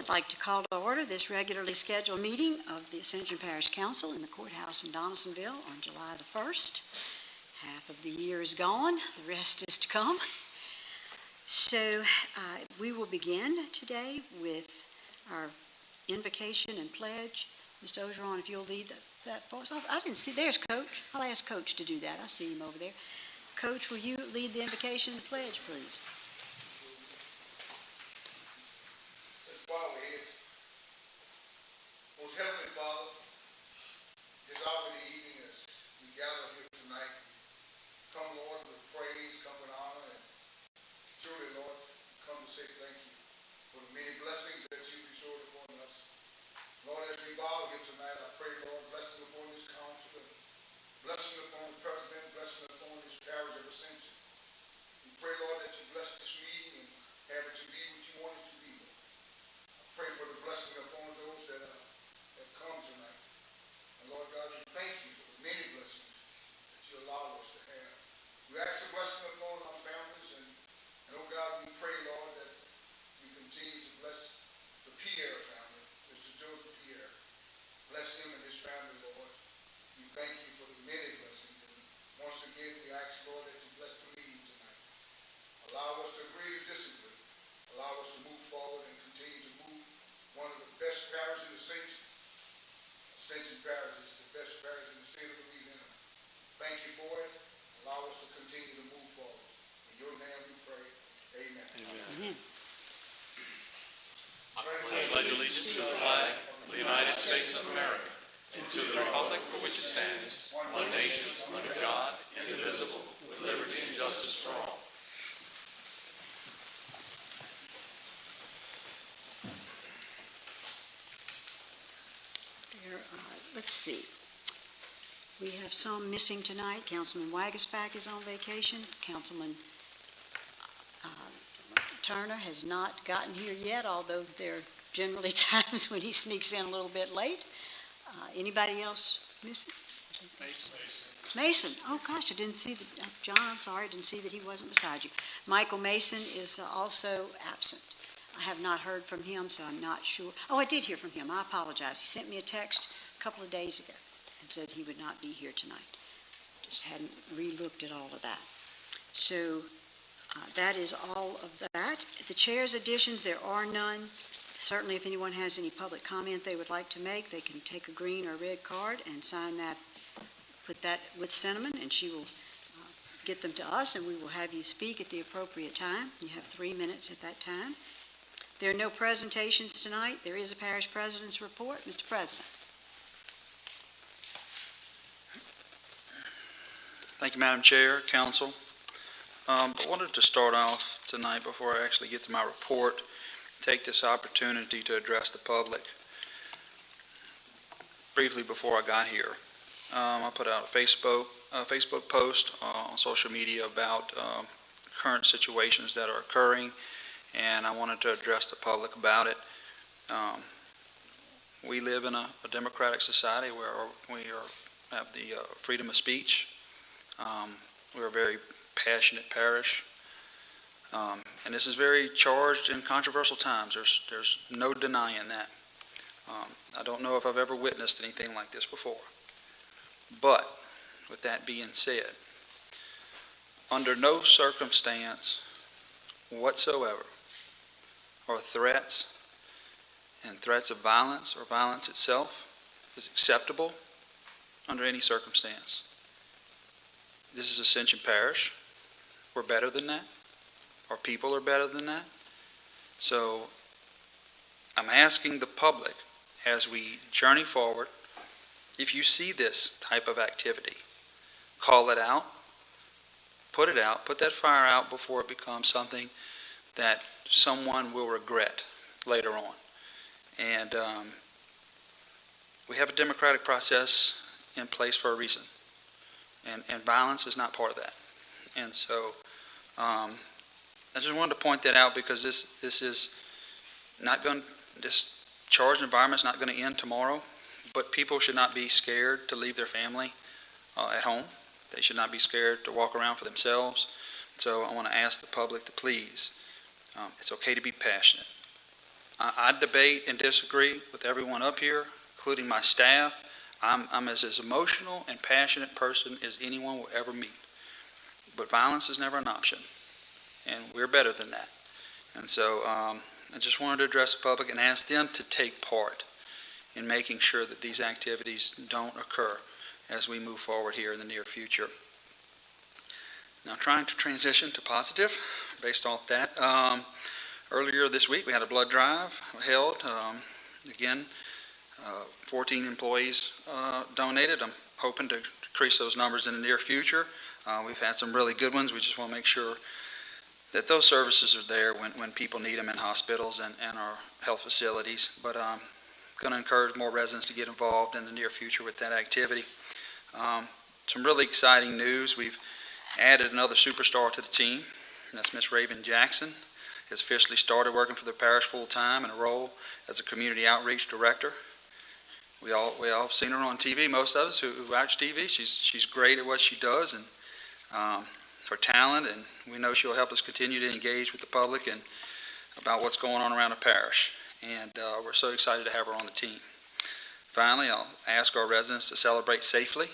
I'd like to call to order this regularly scheduled meeting of the Ascension Parish Council in the courthouse in Donaldsonville on July the 1st. Half of the year is gone, the rest is to come. So we will begin today with our invocation and pledge. Mr. Ogeron, if you'll lead that for us. I didn't see, there's Coach. I'll ask Coach to do that. I see him over there. Coach, will you lead the invocation and pledge, please? Let's bow our heads. Most Heavenly Father, this hour of the evening as we gather here tonight, come, Lord, with praise, come with honor, and truly, Lord, come to say thank you for the many blessings that you bestowed upon us. Lord, as we bow here tonight, I pray, Lord, blessing upon this council, blessing upon the president, blessing upon this parish of Ascension. We pray, Lord, that you bless this meeting and have it to be what you want it to be, Lord. I pray for the blessing upon those that have come tonight. And Lord God, we thank you for the many blessings that you allow us to have. We ask a blessing upon our families, and oh God, we pray, Lord, that you continue to bless the Pierre family. Mr. Joseph Pierre, bless him and his family, Lord. We thank you for the many blessings. And once again, we ask, Lord, that you bless the meeting tonight. Allow us to agree to disagree. Allow us to move forward and continue to move. One of the best parishes in Ascension Parish is the best parish in the state of Louisiana. Thank you for it. Allow us to continue to move forward. In your name we pray. Amen. Amen. I pledge allegiance to the flag of the United States of America and to the republic for which it stands, one nation, under God, indivisible, with liberty and justice for all. Let's see. We have some missing tonight. Councilman Wagasback is on vacation. Councilman Turner has not gotten here yet, although there are generally times when he sneaks in a little bit late. Anybody else missing? Mason. Oh gosh, I didn't see that. John, I'm sorry, I didn't see that he wasn't beside you. Michael Mason is also absent. I have not heard from him, so I'm not sure. Oh, I did hear from him. I apologize. He sent me a text a couple of days ago and said he would not be here tonight. Just hadn't re-looked at all of that. So that is all of that. The chair's additions, there are none. Certainly, if anyone has any public comment they would like to make, they can take a green or red card and sign that, put that with Cinnamon, and she will get them to us, and we will have you speak at the appropriate time. You have 3 minutes at that time. There are no presentations tonight. There is a parish president's report. Mr. President. Thank you, Madam Chair, Council. I wanted to start off tonight before I actually get to my report, take this opportunity to address the public. Briefly before I got here, I put out a Facebook post on social media about current situations that are occurring, and I wanted to address the public about it. We live in a democratic society where we have the freedom of speech. We're a very passionate parish, and this is very charged in controversial times. There's no denying that. I don't know if I've ever witnessed anything like this before. But with that being said, under no circumstance whatsoever are threats and threats of violence or violence itself is acceptable under any circumstance. This is Ascension Parish. We're better than that. Our people are better than that. So I'm asking the public as we journey forward, if you see this type of activity, call it out, put that fire out before it becomes something that someone will regret later on. And we have a democratic process in place for a reason. And violence is not part of that. And so I just wanted to point that out because this is not going, this charged environment is not going to end tomorrow, but people should not be scared to leave their family at home. They should not be scared to walk around for themselves. So I want to ask the public to please, it's okay to be passionate. I debate and disagree with everyone up here, including my staff. I'm as emotional and passionate person as anyone will ever meet. But violence is never an option, and we're better than that. And so I just wanted to address the public and ask them to take part in making sure that these activities don't occur as we move forward here in the near future. Now, trying to transition to positive based off that. Earlier this week, we had a blood drive held. Again, 14 employees donated. I'm hoping to increase those numbers in the near future. We've had some really good ones. We just want to make sure that those services are there when people need them in hospitals and our health facilities. But I'm going to encourage more residents to get involved in the near future with that activity. Some really exciting news. We've added another superstar to the team. And that's Miss Raven Jackson. Has officially started working for the parish full-time in a role as a community outreach director. We all have seen her on TV, most of us who watch TV. She's great at what she does, and her talent, and we know she'll help us continue to engage with the public and about what's going on around the parish. And we're so excited to have her on the team. Finally, I'll ask our residents to celebrate safely,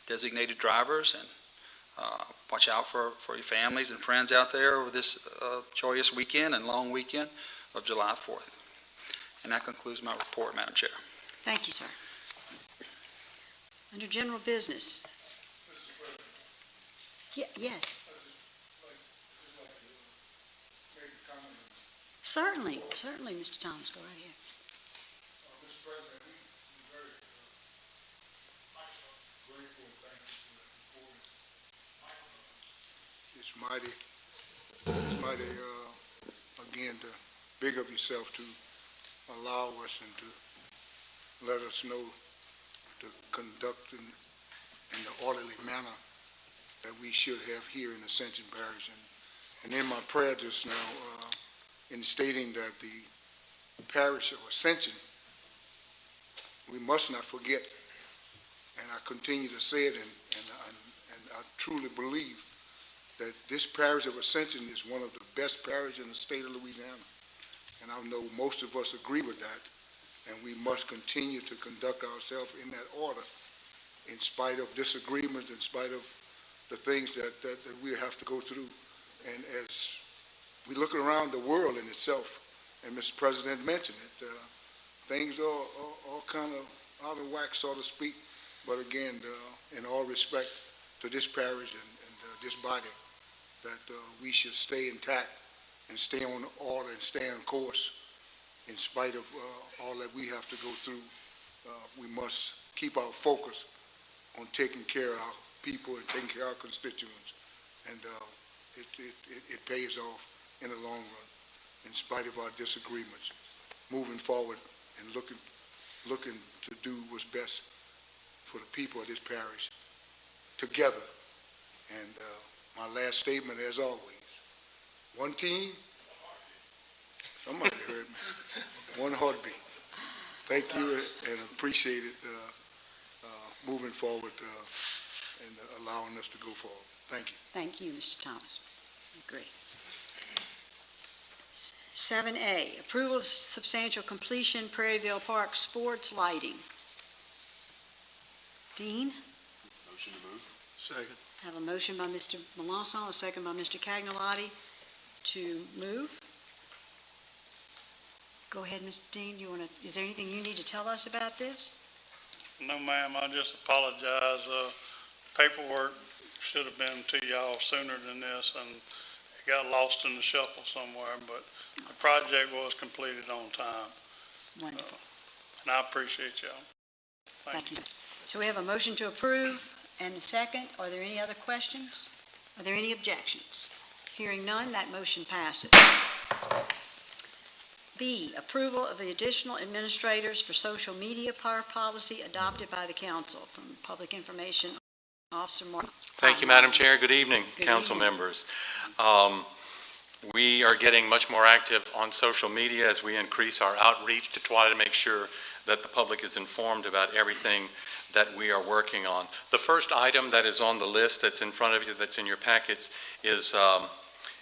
designated drivers, and watch out for your families and friends out there over this joyous weekend and long weekend of July 4th. And that concludes my report, Madam Chair. Thank you, sir. Under general business. Yes, certainly, Mr. Thomas, go right ahead. Mr. President, we're very grateful and thankful for that report. It's mighty, again, to big up yourself to allow us and to let us know to conduct in the orderly manner that we should have here in Ascension Parish. And in my prayer just now, in stating that the parish of Ascension, we must not forget, and I continue to say it, and I truly believe that this parish of Ascension is one of the best parishes in the state of Louisiana. And I know most of us agree with that, and we must continue to conduct ourselves in that order, in spite of disagreements, in spite of the things that we have to go through. And as we look around the world in itself, and Mr. President mentioned it, things are all kind of out of whack, so to speak. But again, in all respect to this parish and this body, that we should stay intact and stay on order and stay on course in spite of all that we have to go through. We must keep our focus on taking care of our people and taking care of our constituents. And it pays off in the long run, in spite of our disagreements, moving forward and looking to do what's best for the people of this parish together. And my last statement, as always, one team, somebody heard me, one heartbeat. Thank you and appreciate it moving forward and allowing us to go forward. Thank you. Thank you, Mr. Thomas. Great. 7A, approval of substantial completion, Prairieville Park sports lighting. Dean? Motion to move. Second. I have a motion by Mr. Melanson, a second by Mr. Cagnolati to move. Go ahead, Mr. Dean. Is there anything you need to tell us about this? No, ma'am, I just apologize. Paperwork should have been to y'all sooner than this, and it got lost in the shuffle somewhere, but the project was completed on time, Wonderful. and I appreciate y'all. Thank you. So we have a motion to approve and a second. Are there any other questions? Are there any objections? Hearing none, that motion passes. B, approval of the additional administrators for social media policy adopted by the council. From Public Information Officer Mark. Thank you, Madam Chair. Good evening, Good council evening. members. We are getting much more active on social media as we increase our outreach to try to make sure that the public is informed about everything that we are working on. The first item that is on the list that's in front of you, that's in your packets, is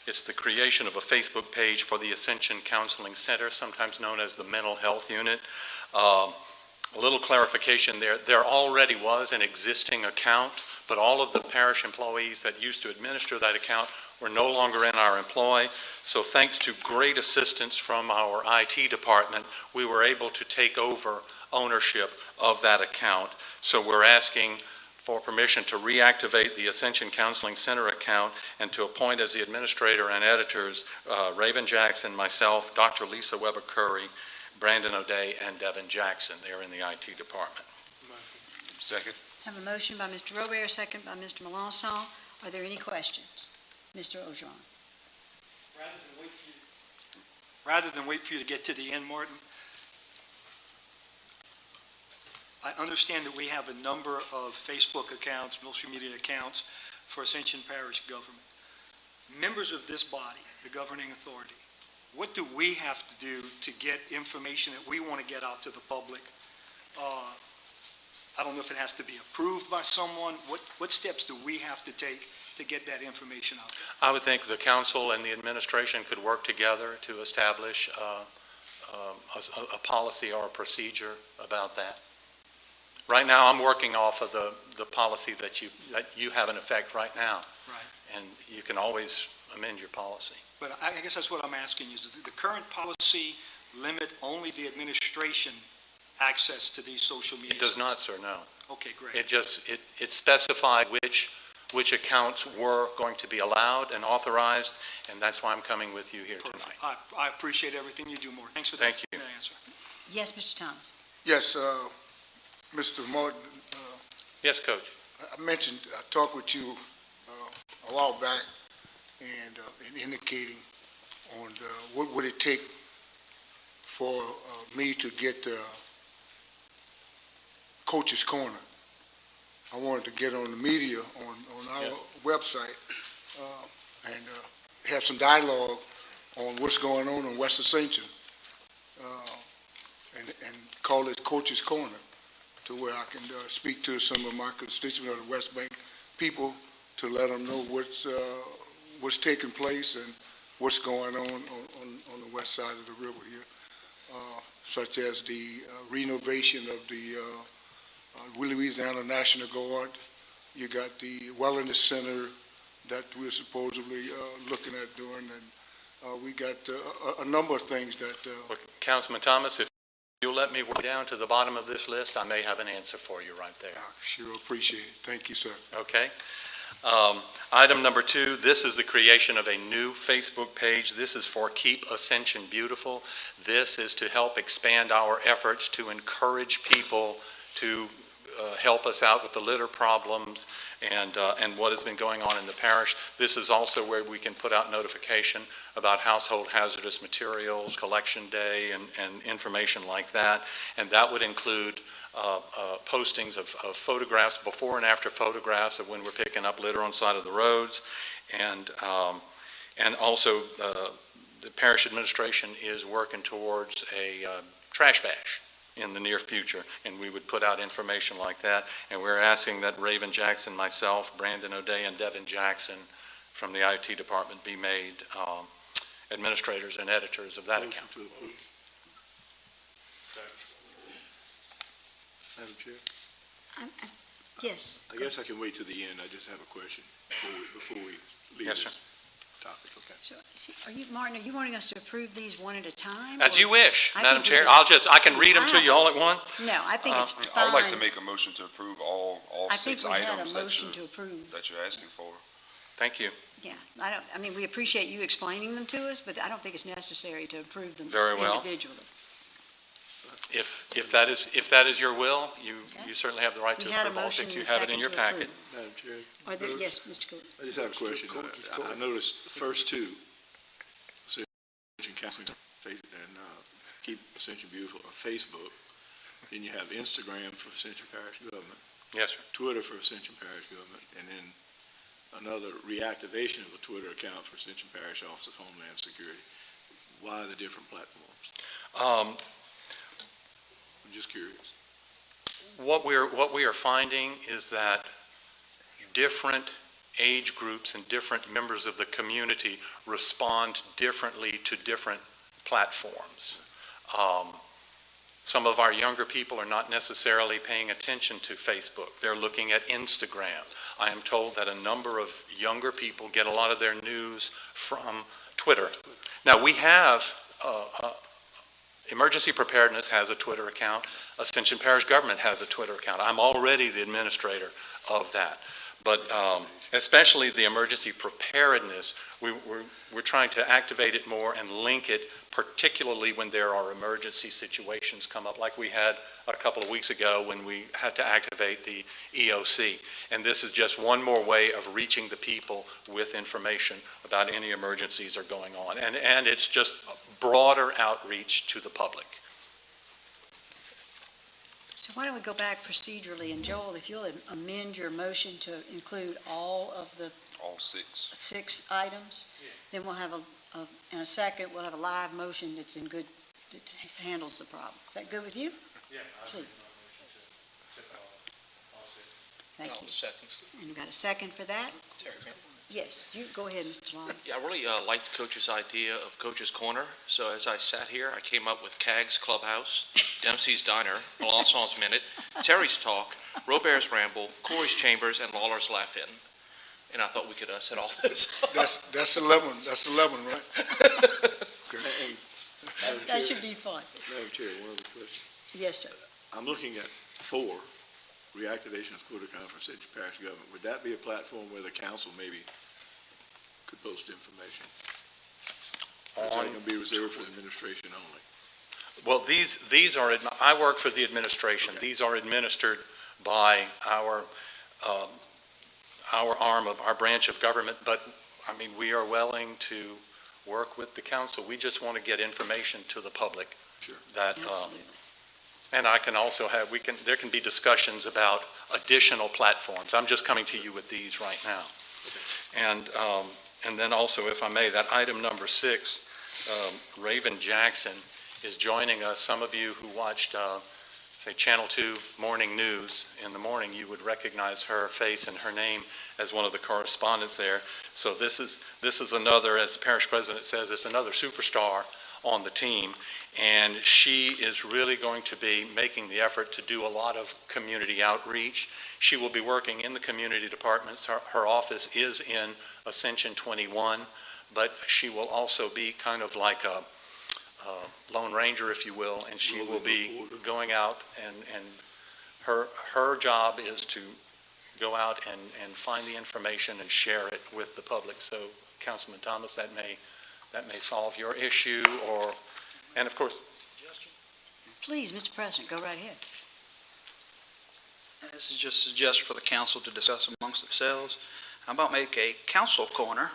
It's the creation of a Facebook page for the Ascension Counseling Center, sometimes known as the Mental Health Unit. A little clarification there. There already was an existing account, but all of the parish employees that used to administer that account were no longer in our employ. So thanks to great assistance from our IT department, we were able to take over ownership of that account. So we're asking for permission to reactivate the Ascension Counseling Center account and to appoint as the administrator and editors Raven Jackson, myself, Dr. Lisa Weber Curry, Brandon O'Day, and Devin Jackson. They're in the IT department. Second. Have a motion by Mr. Robert, second by Mr. Melanson. Are there any questions? Mr. Ogeron. Rather than wait for you to get to the end, Martin, I understand that we have a number of Facebook accounts, social media accounts for Ascension Parish government. Members of this body, the governing authority, what do we have to do to get information that we want to get out to the public? I don't know if it has to be approved by someone. What steps do we have to take to get that information out there? I would think the council and the administration could work together to establish a policy or a procedure about that. Right now, I'm working off of the policy that you have in effect right now. Right. And you can always amend your policy. But I guess that's what I'm asking you. Is the current policy limit only the administration access to these social media? It does not, sir, no. Okay, great. It specified which accounts were going to be allowed and authorized, and that's why I'm coming with you here tonight. I appreciate everything you do, Martin. Thanks for that. Thank you. Answer. Yes, Mr. Thomas. Yes, Mr. Martin, Yes, Coach. I talked with you a while back and in indicating on what would it take for me to get Coach's Corner. I wanted to get on the media on our website and have some dialogue on what's going on West Ascension and call it Coach's Corner, to where I can speak to some of my constituents of the West Bank people to let them know what's taking place and what's going on the west side of the river here, such as the renovation of the Louisiana National Guard. You got the Wellness Center that we're supposedly looking at doing, and we got a number of things that... Well, Councilman Thomas, if you'll let me work down to the bottom of this list, I may have an answer for you right there. I sure appreciate it. Thank you, sir. Okay. Item number 2, this is the creation of a new Facebook page. This is for Keep Ascension Beautiful. This is to help expand our efforts to encourage people to help us out with the litter problems and what has been going on in the parish. This is also where we can put out notification about household hazardous materials, collection day, and information like that. And that would include postings of photographs, before and after photographs of when we're picking up litter on the side of the roads. And also the parish administration is working towards a trash bash in the near future, and we would put out information like that. And we're asking that Raven Jackson, myself, Brandon O'Day, and Devin Jackson from the IT department be made administrators and editors of that account. Madam Chair, Yes. I guess I can wait to the end. I just have a question before we leave Yes, this topic, okay? So, are you, Martin, are you wanting us to approve these one at a time? As or- you wish, I Madam think we Chair. could- I can read them to you all at once. No, I think it's fine. I would like to make a motion to approve all I think 6 we had a items motion to approve. that you're asking for. Thank you. Yeah, I mean, we appreciate you explaining them to us, but I don't think it's necessary to approve them Very well. individually. If that is your will, you certainly have the right to We had a approve all motion 6. and You a have it in second your to packet. approve. Madam Chair, Are there, yes, Mr. Cooley. I just have a question. I noticed the first two, Ascension Counseling and Keep Ascension Beautiful on Facebook. Then you have Instagram for Ascension Parish Government, Yes, sir. Twitter for Ascension Parish Government, and then another reactivation of a Twitter account for Ascension Parish Office of Homeland Security. Why the different platforms? I'm just curious. What we are finding is that different age groups and different members of the community respond differently to different platforms. Some of our younger people are not necessarily paying attention to Facebook. They're looking at Instagram. I am told that a number of younger people get a lot of their news from Twitter. Now, we have, Emergency Preparedness has a Twitter account. Ascension Parish Government has a Twitter account. I'm already the administrator of that. But especially the emergency preparedness, we're trying to activate it more and link it, particularly when there are emergency situations come up, like we had a couple of weeks ago when we had to activate the EOC. And this is just one more way of reaching the people with information about any emergencies are going on. And it's just broader outreach to the public. So why don't we go back procedurally, and Joel, if you'll amend your motion to include all of the All 6. 6 items, then we'll have in a second, we'll have a live motion that's in good, that handles the problem. Is that good with you? Yeah. Please. Thank you. Second. And you got a second for that? Terry, man. Yes, you, go ahead, Mr. Long. Yeah, I really liked Coach's idea of Coach's Corner. So as I sat here, I came up with Cag's Clubhouse, Dempsey's Diner, Melançon's Minute, Terry's Talk, Robert's Ramble, Corey's Chambers, and Lawler's Laugh-In. And I thought we could set all this up. That's 11, right? Okay. That should be fun. Madam Chair, one other question. Yes, sir. I'm looking at 4, reactivation of Twitter account for Ascension Parish Government. Would that be a platform where the council maybe could post information? Or is that going to be reserved for the administration only? Well, these are, I work for the administration. Okay. These are administered by our arm of our branch of government, but I mean, we are willing to work with the council. We just want to get information to the public. Sure. That, Absolutely. and I can also have, there can be discussions about additional platforms. I'm just coming to you with these right now. And then also, if I may, that item number 6, Raven Jackson is joining us. Some of you who watched, say, Channel 2 Morning News in the morning, you would recognize her face and her name as one of the correspondents there. So this is another, as the parish president says, it's another superstar on the team. And she is really going to be making the effort to do a lot of community outreach. She will be working in the community departments. Her office is in Ascension 21, but she will also be kind of like a Lone Ranger, if you will, and she will be going out, and her job is to go out and find the information and share it with the public. So, Councilman Thomas, that may solve your issue, and of course. Please, Mr. President, go right ahead. This is just a suggestion for the council to discuss amongst themselves. How about make a council corner,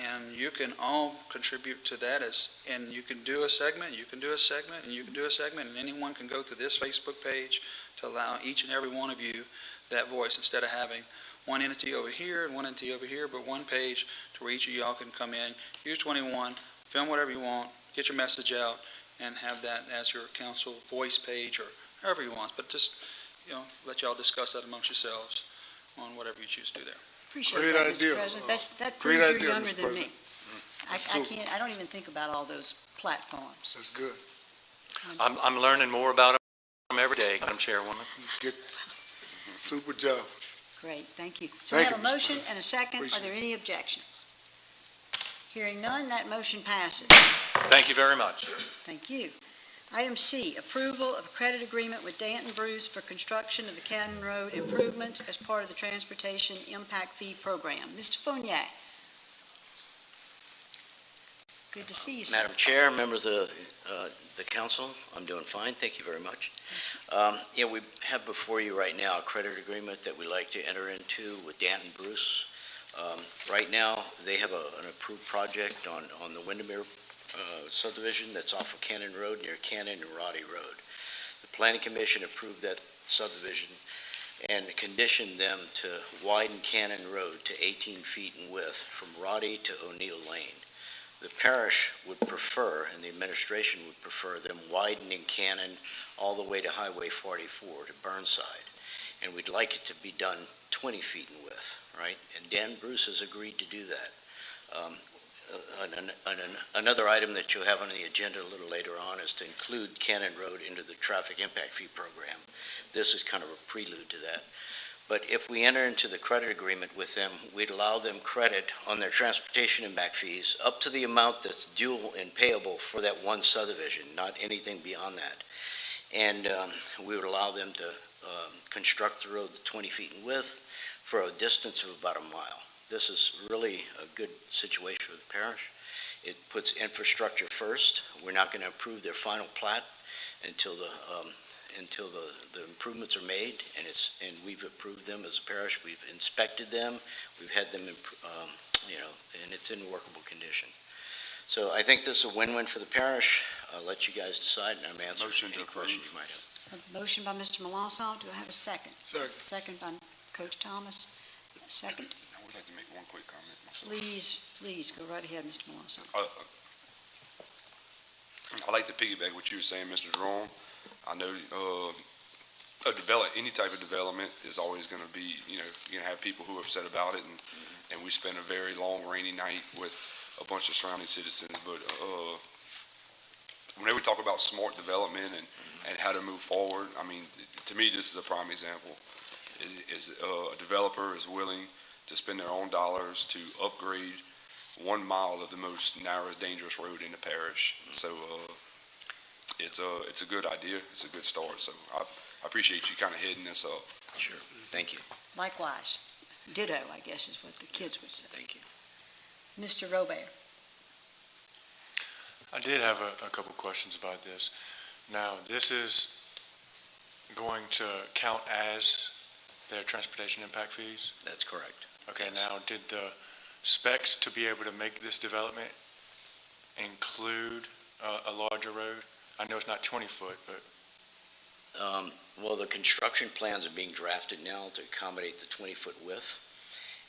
and you can all contribute to that, and you can do a segment, you can do a segment, and you can do a segment, and anyone can go to this Facebook page to allow each and every one of you that voice, instead of having one entity over here and one entity over here, but one page to where each of y'all can come in, use 21, film whatever you want, get your message out, and have that as your council voice page, or however you want, but just, let y'all discuss that amongst yourselves on whatever you choose to do there. Appreciate Great that, idea. Mr. President. That Great proves idea, you're younger Mr. than me. President. I don't even think about all those platforms. That's good. I'm learning more about them every day, Madam Chairwoman. Super job. Great, thank you. So we Thank have a you, Mr. motion and a second. Are Appreciate there any objections? Hearing none, that motion passes. Thank you very much. Thank you. Item C, approval of a credit agreement with Danton Bruce for construction of the Cannon Road improvements as part of the Transportation Impact Fee Program. Mr. Fournier. Good to see you, sir. Madam Chair, members of the council, I'm doing fine, thank you very much. We have before you right now a credit agreement that we'd like to enter into with Danton Bruce. Right now, they have an approved project on the Windermere subdivision that's off of Cannon Road near Cannon and Roddy Road. The Planning Commission approved that subdivision and conditioned them to widen Cannon Road to 18 feet in width from Roddy to O'Neill Lane. The parish would prefer, and the administration would prefer, them widening Cannon all the way to Highway 44 to Burnside. and we'd like it to be done 20 feet in width, right? And Dan Bruce has agreed to do that. Another item that you'll have on the agenda a little later on is to include Cannon Road into the traffic impact fee program. This is kind of a prelude to that. But if we enter into the credit agreement with them, we'd allow them credit on their transportation impact fees up to the amount that's due and payable for that one subdivision, not anything beyond that. And we would allow them to construct the road 20 feet in width for a distance of about a mile. This is really a good situation for the parish. It puts infrastructure first. We're not going to approve their final plat until the improvements are made, and we've approved them as a parish. We've inspected them. We've had them, and it's in workable condition. So I think this is a win-win for the parish. I'll let you guys decide, and I'm answering any questions you might have. A motion by Mr. Melanson. Do I have a second? Second. Second by Coach Thomas. Second. I would like to make one quick comment myself. Please, go right ahead, Mr. Melanson. I like to piggyback what you were saying, Mr. Jerome. I know any type of development is always going to be, you're going to have people who are upset about it, and we spent a very long rainy night with a bunch of surrounding citizens. But whenever we talk about smart development and how to move forward, I mean, to me, this is a prime example. Is a developer is willing to spend their own dollars to upgrade 1 mile of the most narrowest, dangerous road in the parish. So it's a good idea. It's a good start. So I appreciate you kind of heading this up. Sure. Thank you. Likewise. Ditto, I guess, is what the kids would say. Thank you. Mr. Robert. I did have a couple questions about this. Now, this is going to count as their transportation impact fees? That's correct. Okay, Yes. now, did the specs to be able to make this development include a larger road? I know it's not 20 foot, but Well, the construction plans are being drafted now to accommodate the 20-foot width.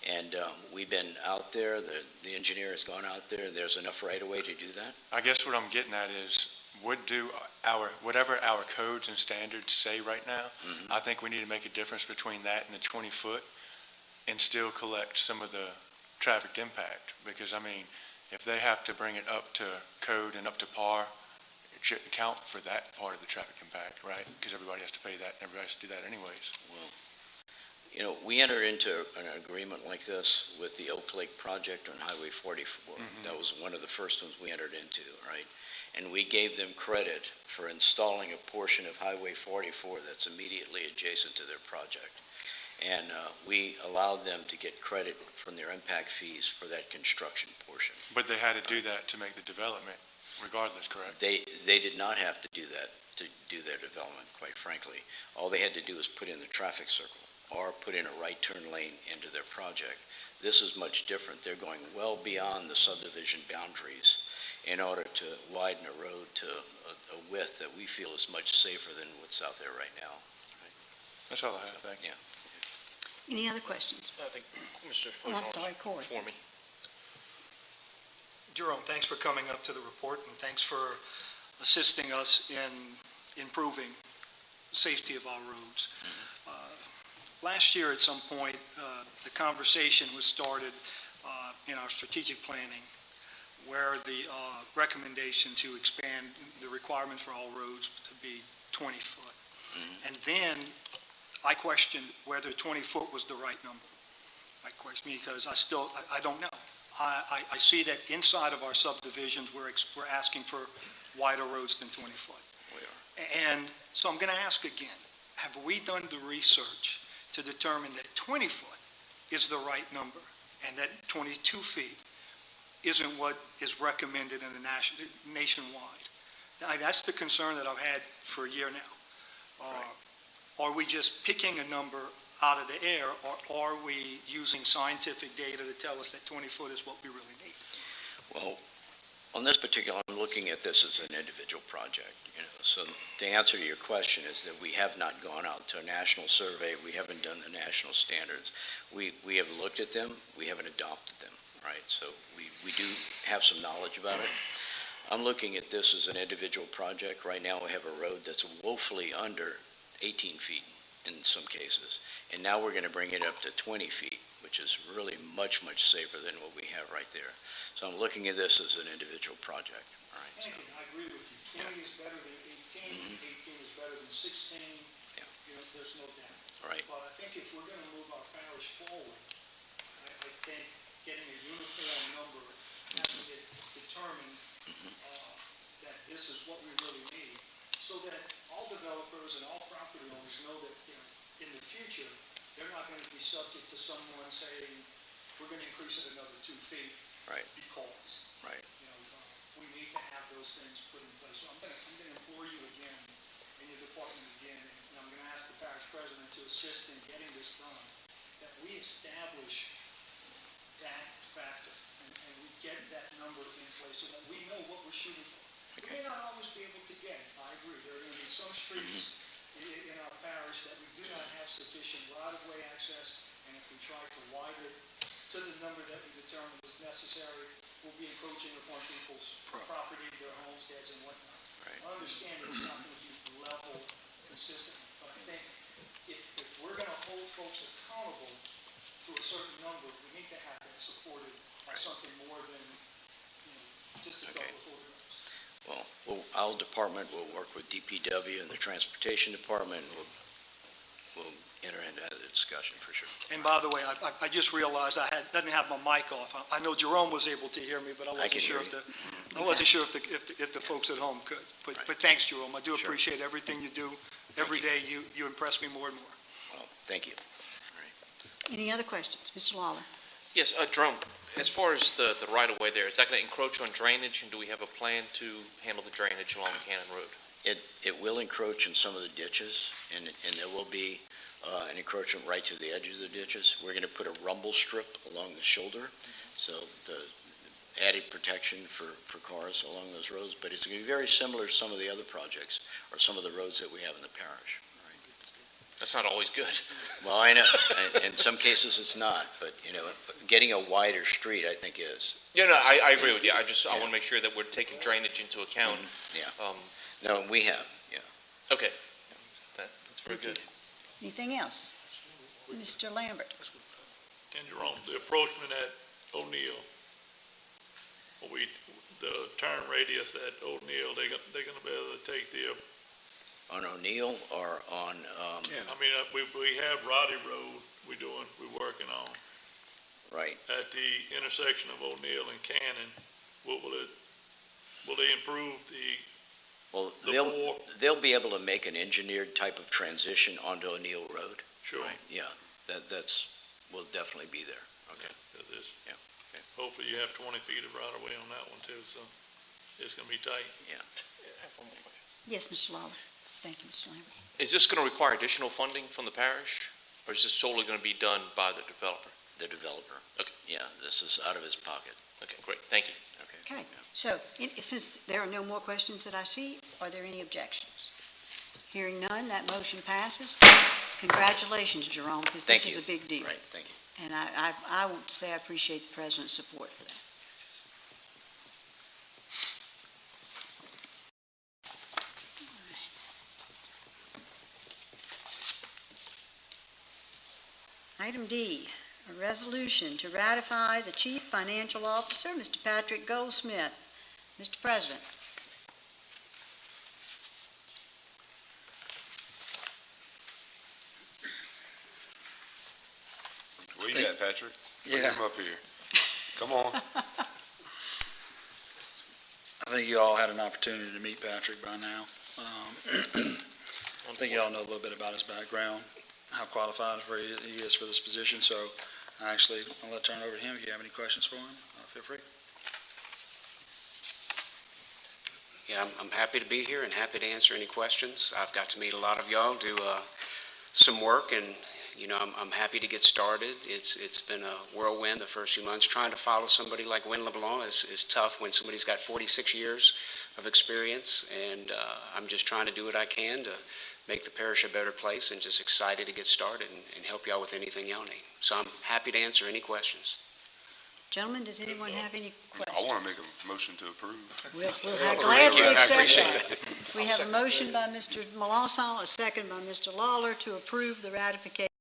And we've been out there, the engineer has gone out there, there's enough right-of-way to do that. I guess what I'm getting at is, whatever our codes and standards say right now, Mhm. I think we need to make a difference between that and the 20 foot and still collect some of the traffic impact. Because, I mean, if they have to bring it up to code and up to par, it shouldn't count for that part of the traffic impact, right? Because everybody has to pay that, and everybody has to do that anyways. Well, we entered into an agreement like this with the Oak Lake project on Highway 44. Mhm. That was one of the first ones we entered into, right? And we gave them credit for installing a portion of Highway 44 that's immediately adjacent to their project. And we allowed them to get credit from their impact fees for that construction portion. But they had to do that to make the development regardless, correct? They did not have to do that to do their development, quite frankly. All they had to do was put in the traffic circle or put in a right turn lane into their project. This is much different. They're going well beyond the subdivision boundaries in order to widen a road to a width that we feel is much safer than what's out there right now. That's all I have, thank you. Any other questions? I think Mr. Oh, I'm sorry, Corey. For me. Jerome, thanks for coming up to the report, and thanks for assisting us in improving the safety of our roads. Last year, at some point, the conversation was started in our strategic planning, where the recommendation to expand the requirement for all roads to be 20 foot. Mhm. And then I questioned whether 20 foot was the right number. I questioned because I don't know. I see that inside of our subdivisions, we're asking for wider roads than 20 foot. We are. And so I'm going to ask again, have we done the research to determine that 20 foot is the right number and that 22 feet isn't what is recommended in the nationwide? That's the concern that I've had for a year now. Are we just picking a number out of the air, or are we using scientific data to tell us that 20 foot is what we really need? Well, on this particular, I'm looking at this as an individual project, So the answer to your question is that we have not gone out to a national survey. We haven't done the national standards. We have looked at them. We haven't adopted them, right? So we do have some knowledge about it. I'm looking at this as an individual project. Right now, we have a road that's woefully under 18 feet in some cases. And now we're going to bring it up to 20 feet, which is really much, much safer than what we have right there. So I'm looking at this as an individual project. All right. Thank you, I agree with you. 20 is better than 18, 18 is better than 16. Yeah. You know, there's no doubt. Right. But I think if we're gonna move our parish forward, I think getting a uniform number, having it determined, that this is what we really need, so that all developers and all property owners know that, you know, in the future, they're not gonna be subject to someone saying, we're gonna increase it another 2 feet. Right. Because. Right. You know, we need to have those things put in place. So I'm gonna implore you again, in your department again, and I'm gonna ask the parish president to assist in getting this done, that we establish that factor, and we get that number in place, so that we know what we're shooting for. We may not always be able to get it, I agree, there are gonna be some streets in our parish that we do not have sufficient right-of-way access, and if we try to widen it to the number that we determine is necessary, we'll be encroaching upon people's property, their homesteads and whatnot. Right. I understand it's not gonna be level consistently, but I think if we're gonna hold folks accountable to a certain number, we need to have that supported by something more than, you know, just a Okay. double photographs. Well, our department will work with DPW and the Transportation Department, and we'll enter into that discussion for sure. And by the way, I just realized didn't have my mic off. I know Jerome was able to hear me, but I wasn't sure if the folks at home could. But thanks, Jerome. I do Sure. appreciate everything you do. Every day you impress me more and more. Well, thank you. Any other questions? Mr. Lawler? Yes, Jerome, as far as the right-of-way there, is that going to encroach on drainage, and do we have a plan to handle the drainage along Cannon Road? It will encroach in some of the ditches, and there will be an encroachment right to the edge of the ditches. We're going to put a rumble strip along the shoulder, so the added protection for cars along those roads, but it's going to be very similar to some of the other projects, or some of the roads that we have in the parish. That's not always good. Well, I know, in some cases it's not, but, you know, getting a wider street, I think is. Yeah, no, I agree with you. I want to make sure that we're taking drainage into account. Yeah. No, we have, yeah. Okay. That's very good. Anything else? Mr. Lambert? And Jerome, the approachment at O'Neill, the turn radius at O'Neill, they're gonna be able to take the, On O'Neill or on, I mean, we have Roddy Road we're working on. right, At the intersection of O'Neill and Cannon, will they improve well, the four? they'll be able to make an engineered type of transition onto O'Neill Road. Sure. Right, yeah, will definitely be there. Okay. Yeah, okay. Hopefully you have 20 feet of right of way on that one too, so it's gonna be tight. Yes, Mr. Lawler? Thank you, Mr. Lambert. Is this going to require additional funding from the parish, or is this solely going to be done by the developer? The developer. Okay. Yeah, this is out of his pocket. Okay, great, thank you. Okay, so since there are no more questions that I see, are there any objections? Hearing none, that motion passes. Congratulations, Jerome, because this is a big deal. Right, thank you. And I want to say I appreciate the president's support for that. Item D, a resolution to ratify the Chief Financial Officer, Mr. Patrick Goldsmith. Mr. President. Where you at, Patrick? Bring Yeah. him up here. Come on. I think you all had an opportunity to meet Patrick by now. I think you all know a little bit about his background, how qualified he is for this position, so I'll turn it over to him. If you have any questions for him, feel free. Yeah, I'm happy to be here and happy to answer any questions. I've got to meet a lot of y'all, do some work, and I'm happy to get started. It's been a whirlwind the first few months. Trying to follow somebody like Win LeBlanc is tough when somebody's got 46 years of experience, and I'm just trying to do what I can to make the parish a better place, and just excited to get started and help y'all with anything y'all need. So I'm happy to answer any questions. Gentlemen, does anyone have any I questions? want to make a motion to approve. We'll Thank gladly you. I accept appreciate that. We have a motion by Mr. Melanson, a second by Mr. Lawler to approve the ratification.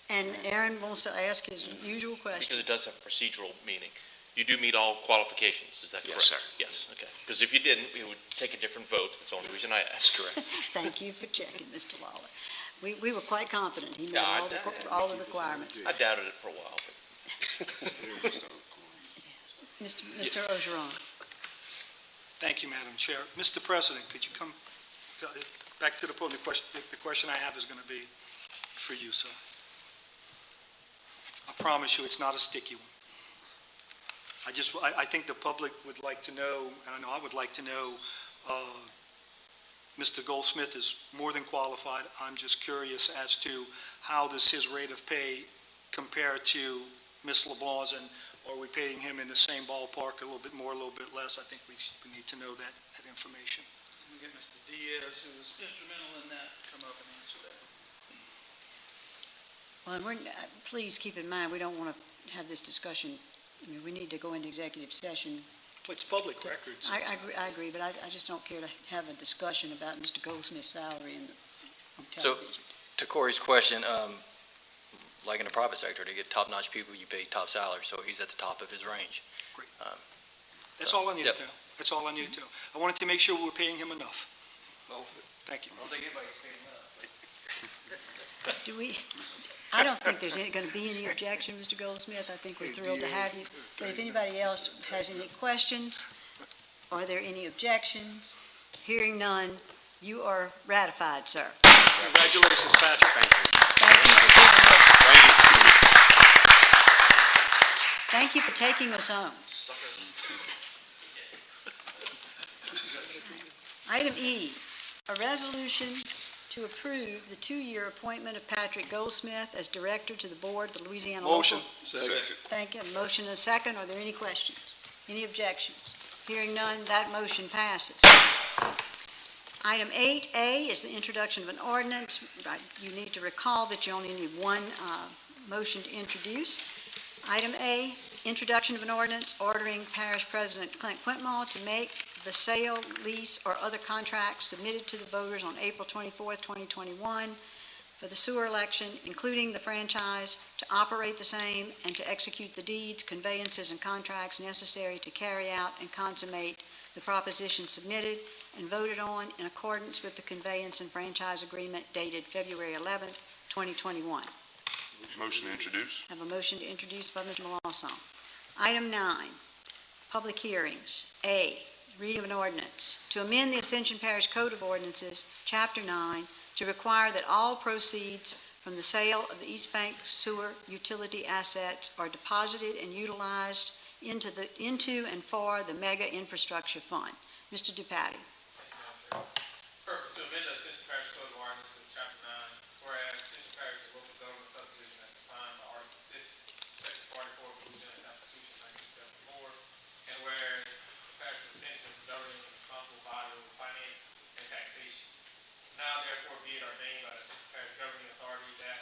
And Aaron wants to ask his usual question. Because it does have procedural meaning. You do meet all qualifications, is that correct? Yes, sir. Yes, okay. Because if you didn't, we would take a different vote. That's the only reason I asked. Correct. Thank you for checking, Mr. Lawler. We were quite confident he met Yeah, I all the requirements. I doubted it for a while. Mr. Ogeron. Thank you, Madam Chair. Mr. President, could you come back to the podium? The question I have is going to be for you, sir. I promise you, it's not a sticky one. I think the public would like to know, and I know I would like to know, Mr. Goldsmith is more than qualified. I'm just curious as to how does his rate of pay compare to Ms. LeBlanc's, and are we paying him in the same ballpark, a little bit more, a little bit less? I think we need to know that information. Let me get Mr. Diaz, who was instrumental in that, to come up and answer that. Well, please keep in mind, we don't want to have this discussion. I mean, we need to go into executive session. It's public records. I agree, but I just don't care to have a discussion about Mr. Goldsmith's salary on So, television. to Corey's question, like in the private sector, to get top-notch people, you pay top salary, so he's at the top of his range. Great. That's all I needed Yep. to know. That's all I needed to know. I wanted to make sure we were paying him enough. Thank you. I don't think anybody can pay him I don't think there's going to be any objection, Mr. Goldsmith. I think we're thrilled to have you. But if anybody else has any questions, are there any objections? Hearing none, you are ratified, sir. Congratulations, Patrick. Thank you for being here. Thank you for taking us home. Item E, a resolution to approve the 2-year appointment of Patrick Goldsmith as Director to the Board of the Louisiana Motion. Local. Second. Thank you. A motion and a second. Are there any questions? Any objections? Hearing none, that motion passes. Item 8A is the introduction of an ordinance. You need to recall that you only need one motion to introduce. Item A, introduction of an ordinance ordering Parish President Clint Quintmall to make the sale, lease, or other contracts submitted to the voters on April 24th, 2021 for the sewer election, including the franchise, to operate the same and to execute the deeds, conveyances, and contracts necessary to carry out and consummate the proposition submitted and voted on in accordance with the conveyance and franchise agreement dated February 11th, 2021. Motion to introduce. Have a motion to introduce by Mr. Melanson. Item 9, public hearings. A, reading of an ordinance to amend the Ascension Parish Code of Ordinances, Chapter 9, to require that all proceeds from the sale of the East Bank sewer utility assets are deposited and utilized into and for the Mega Infrastructure Fund. Mr. Dupatti. Purpose to amend the Ascension Parish Code of Ordinances, Chapter 9, whereas Ascension Parish is a local government subdivision as defined by Article 6, Section 44 of the Louisiana Constitution, 1974, and whereas the Parish of Ascension is the governing and responsible body over finance and taxation. Now therefore be it ordained by the Ascension Parish governing authority that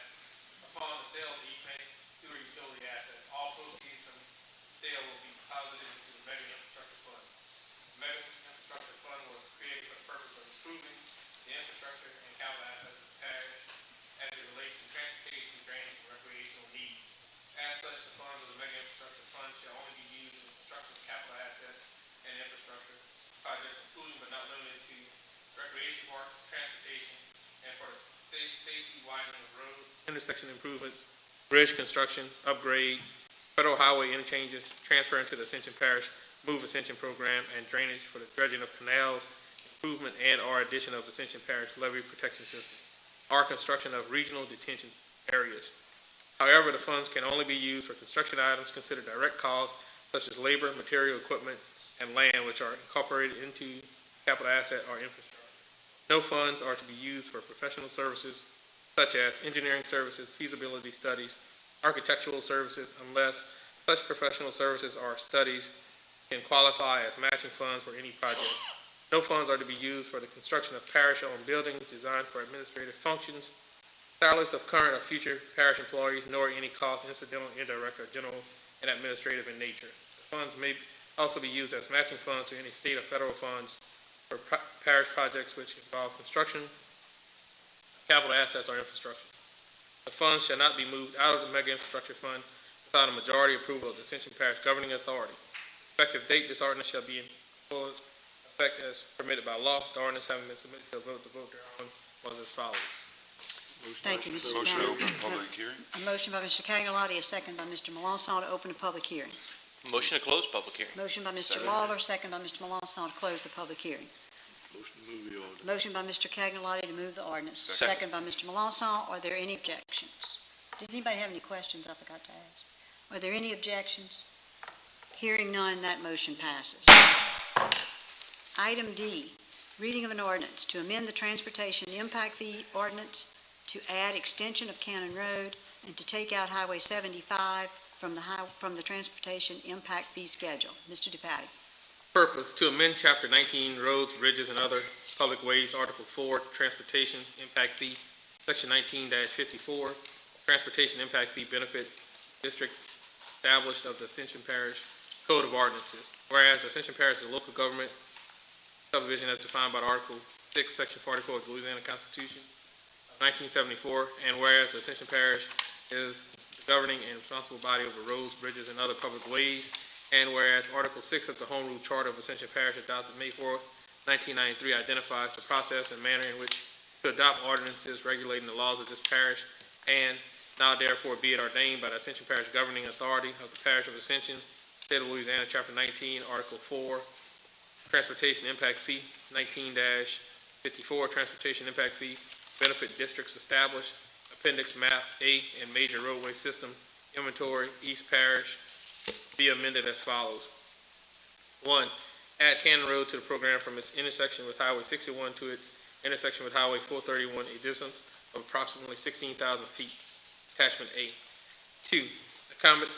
upon the sale of the East Bank sewer utility assets, all proceeds from the sale will be deposited into the Mega Infrastructure Fund. The Mega Infrastructure Fund was created for the purpose of improving the infrastructure and capital assets of the parish as it relates to transportation, drainage, and recreational needs. As such, the funds of the Mega Infrastructure Fund shall only be used in the construction of capital assets and infrastructure projects, including but not limited to recreation parks, transportation, and for the safety widening of roads, intersection improvements, bridge construction, upgrade, federal highway interchanges, transfer into the Ascension Parish Move Ascension program, and drainage for the dredging of canals, improvement and or addition of Ascension Parish levee protection system, or construction of regional detention areas. However, the funds can only be used for construction items considered direct costs, such as labor, material, equipment, and land, which are incorporated into capital asset or infrastructure. No funds are to be used for professional services, such as engineering services, feasibility studies, architectural services, unless such professional services or studies can qualify as matching funds for any project. No funds are to be used for the construction of parish-owned buildings designed for administrative functions, salaries of current or future parish employees, nor any costs incidental, indirect, or general and administrative in nature. The funds may also be used as matching funds to any state or federal funds for parish projects which involve construction, capital assets, or infrastructure. The funds shall not be moved out of the mega infrastructure fund without a majority approval of the Ascension Parish governing authority. Effective date, this ordinance shall be in full effect as permitted by law. The ordinance having been submitted to a vote, the vote thereon was as follows. Thank you, Mr. Motion to Cannon. open public hearing. A motion by Mr. Cagnolati, a second by Mr. Melanson to open a public hearing. Motion to close public hearing. Motion by Mr. Second. Lawler, second by Mr. Melanson to close the public hearing. Motion to move the order. Motion by Mr. Cagnolati to move the ordinance. Second. Second by Mr. Melanson. Are there any objections? Did anybody have any questions I forgot to ask? Are there any objections? Hearing none, that motion passes. Item D, reading of an ordinance to amend the transportation impact fee ordinance to add extension of Cannon Road and to take out Highway 75 from the transportation impact fee schedule. Mr. DePatie. Purpose, to amend Chapter 19, Roads, Bridges, and Other Public Ways, Article 4, Transportation Impact Fee, Section 19-54, Transportation Impact Fee Benefit Districts established of the Ascension Parish Code of Ordinances. Whereas Ascension Parish is a local government subdivision as defined by Article 6, Section 44 of the Louisiana Constitution of 1974, and whereas the Ascension Parish is the governing and responsible body over roads, bridges, and other public ways, and whereas Article 6 of the Home Rule Charter of Ascension Parish adopted May 4th, 1993 identifies the process and manner in which to adopt ordinances regulating the laws of this parish, and now therefore be it ordained by the Ascension Parish governing authority of the Parish of Ascension, State of Louisiana, Chapter 19, Article 4, Transportation Impact Fee, 19-54, Transportation Impact Fee, Benefit Districts established, Appendix Map A and Major Roadway System Inventory, East Parish, be amended as follows. 1. Add Cannon Road to the program from its intersection with Highway 61 to its intersection with Highway 431, a distance of approximately 16,000 feet. Attachment A. 2.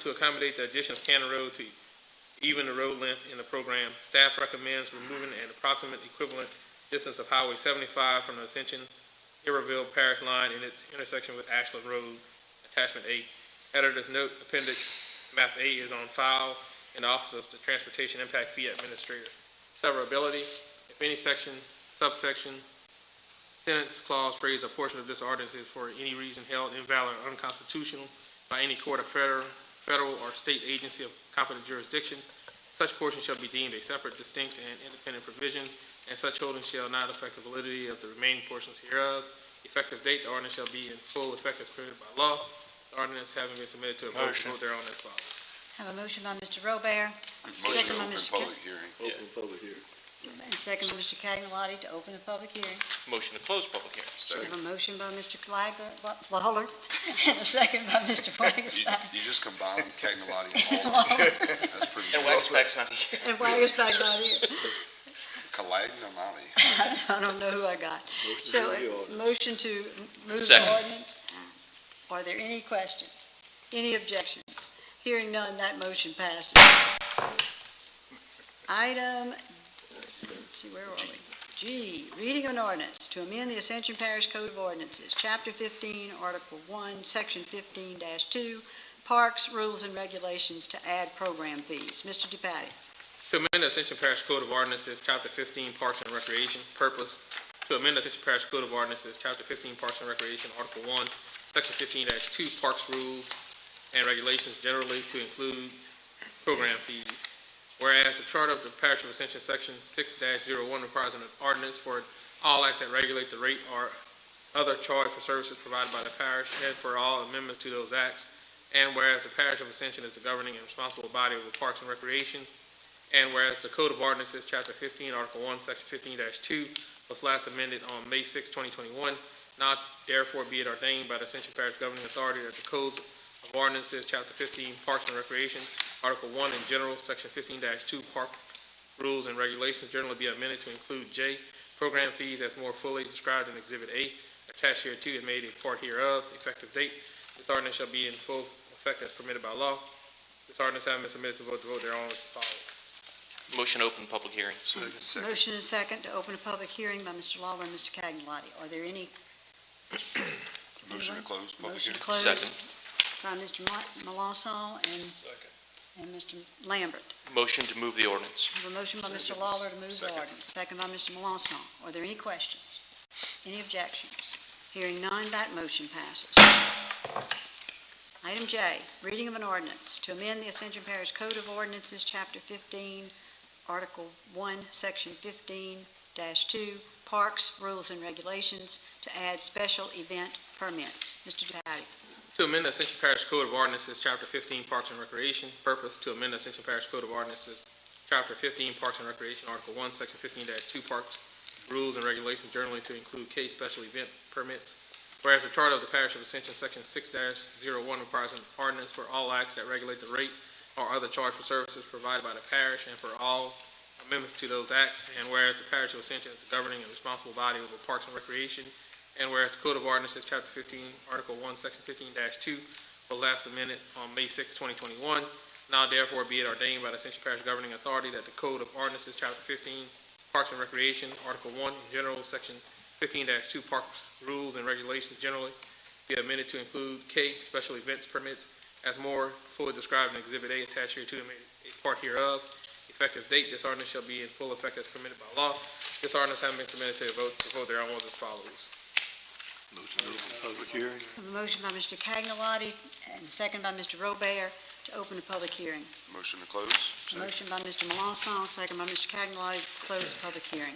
To accommodate the addition of Cannon Road to even the road length in the program, staff recommends removing an approximate equivalent distance of Highway 75 from the Ascension Prairieville Parish line in its intersection with Ashland Road. Attachment A. Editor's note, Appendix Map A is on file in the Office of the Transportation Impact Fee Administrator. Severability. If any section, subsection, sentence, clause, phrase, or portion of this ordinance is for any reason held invalid or unconstitutional by any court of federal or state agency of competent jurisdiction, such portion shall be deemed a separate, distinct, and independent provision, and such holding shall not affect the validity of the remaining portions hereof. Effective date, the ordinance shall be in full effect as permitted by law. The ordinance having been submitted to a vote, vote thereon as follows. Have a motion by Mr. Robert, Motion Second to by open Mr. public hearing. Open public hearing. and second by Mr. Cagnolati to open the public hearing. Motion to close public hearing. We have a motion by Mr. Lawler and a second by Mr. Wagaspack. You just combined Cagnolati and Hall. That's pretty And good. Wagaspack's not here. And Wagaspack's not here. Cagnolati. I don't know who I got. So, motion to move the Second. ordinance. Are there any questions? Any objections? Hearing none, that motion passes. Item, let's see, where are we? G, reading of an ordinance to amend the Ascension Parish Code of Ordinances, Chapter 15, Article 1, Section 15-2, Parks, Rules, and Regulations to add program fees. Mr. DePatie. To amend the Ascension Parish Code of Ordinances, Chapter 15, Parks and Recreation. Purpose, to amend the Ascension Parish Code of Ordinances, Chapter 15, Parks and Recreation, Article 1, Section 15-2, Parks, Rules, and Regulations generally to include program fees. Whereas the Charter of the Parish of Ascension, Section 6-01, requires an ordinance for all acts that regulate the rate or other charge for services provided by the parish and for all amendments to those acts. And whereas the Parish of Ascension is the governing and responsible body of the Parks and Recreation, and whereas the Code of Ordinances, Chapter 15, Article 1, Section 15-2, was last amended on May 6, 2021, now therefore be it ordained by the Ascension Parish Governing Authority that the Code of Ordinances, Chapter 15, Parks and Recreation, Article 1 in general, Section 15-2, Park Rules and Regulations generally be amended to include J, program fees as more fully described in Exhibit A, attached hereto and made a part hereof. Effective date, this ordinance shall be in full effect as permitted by law. This ordinance having been submitted to vote thereon as follows. Motion to open public hearing. Second. Motion is second to open a public hearing by Mr. Lawler and Mr. Cagnolati. Are there any? Motion to close public Motion hearing. closed Second. by Mr. Melanson and And Mr. Lambert. Motion to move the ordinance. We have a motion by Mr. Lawler to move the ordinance, second by Mr. Melanson. Are there any questions? Any objections? Hearing none, that motion passes. Item J, reading of an ordinance to amend the Ascension Parish Code of Ordinances, Chapter 15, Article 1, Section 15-2, Parks, Rules, and Regulations to add special event permits. Mr. Dowdy. To amend the Ascension Parish Code of Ordinances, Chapter 15, Parks and Recreation. Purpose, to amend the Ascension Parish Code of Ordinances, Chapter 15, Parks and Recreation, Article 1, Section 15-2, Parks, Rules, and Regulations generally to include case special event permits. Whereas the Charter of the Parish of Ascension, Section 6-01, requires an ordinance for all acts that regulate the rate or other charge for services provided by the parish and for all amendments to those acts. And whereas the Parish of Ascension is the governing and responsible body over Parks and Recreation, and whereas the Code of Ordinances, Chapter 15, Article 1, Section 15-2, was last amended on May 6, 2021, now therefore be it ordained by the Ascension Parish Governing Authority that the Code of Ordinances, Chapter 15, Parks and Recreation, Article 1, General, Section 15-2, Parks, Rules, and Regulations generally be amended to include K, special events permits, as more fully described in Exhibit A attached here to and made a part hereof. Effective date, this ordinance shall be in full effect as permitted by law. This ordinance having been submitted to a vote, the vote thereon was as follows. Motion to open public hearing. I have a motion by Mr. Cagnalotti and second by Mr. Robert to open the public hearing. Motion to close. A motion by Mr. Melanson, second by Mr. Cagnalotti to close the public hearing.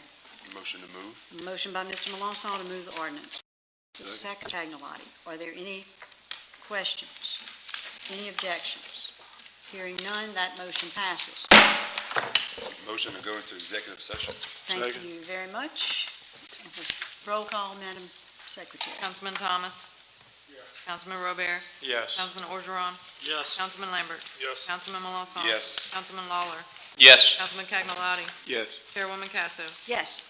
Motion to move. A motion by Mr. Melanson to move the ordinance. The second, Cagnalotti. Are there any questions? Any objections? Hearing none, that motion passes. Motion to go into executive session. Thank you very much. Roll call, Madam Secretary. Councilman Thomas? Yes. Councilman Robert? Yes. Councilman Orgeron? Yes. Councilman Lambert? Yes. Councilman Melanson? Yes. Councilman Lawler? Yes. Councilman Cagnalotti? Yes. Chairwoman Casso? Yes.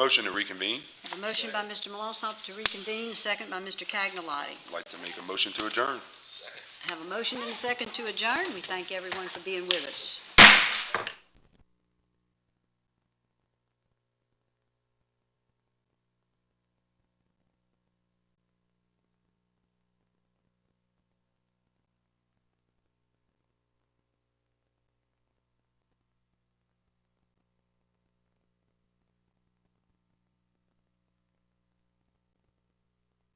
Motion to reconvene. Have a motion by Mr. Malonson to reconvene, a second by Mr. Cagnalotti. I'd like to make a motion to adjourn. Have a motion and a second to adjourn. We thank everyone for being with us.